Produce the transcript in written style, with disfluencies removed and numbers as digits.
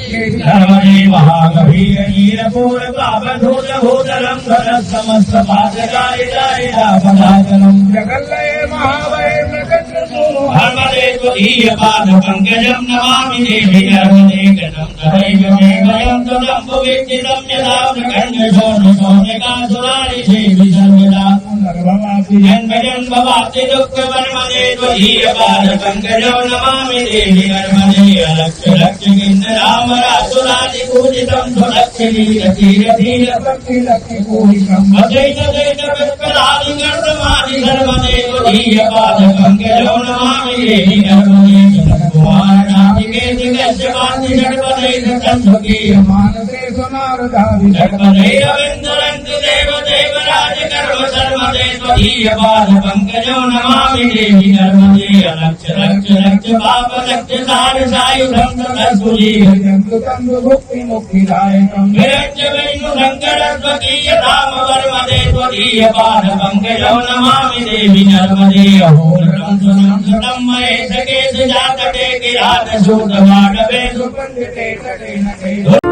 धर्मणे महागभीरनीरपूर्वावधूतभूतरं समस्तपादकारिदारिदापदाचनं जगल्लये महावैर्नगत्रसूनो धर्मणे त्वदीयपादपङ्कजं नमामि देवी नर्मदे गतं तथैवमेवयं त्वदम्बुविद्युतं यदा प्रकण्डशोणशोणिकासुराणि सेवि सर्वदा जन्मजन्मवाप्ति दुःखवर्मदे त्वदीयपादपङ्कजं नमामि देवी नर्मदे अलक्ष्य लक्ष्य किन्नराम रासुरादि पूजितं सुलक्ष्मीरतीरतीरभक्तिलक्ष्मीपूजितं अजैत जैत पुष्करादि गर्दमादि सर्वदेव दीयपादपङ्कजं नमामि देवी नर्मदे कुमारनादिकेति गच्छमाति षड्पदैः तन्मुखीयमानसे सुनारदादि षड्पदैरविन्दरन्ति देवदेवराज कर्म सर्वदे त्वदीयपादपङ्कजं नमामि देवी नर्मदे अलक्ष्य लक्ष्य लक्ष्य पाप लक्ष्य सारसायुधं तदस्फुलीयं भुक्ति मुक्तिदायकं निरञ्जनैनु शङ्करत्वकीय धाम वर्मदे त्वदीयपादपङ्कजं नमामि देवी नर्मदे अहोरं सुतं महेश केश जातटे किरात सूतवाडवे सुपण्डिते तटे नटे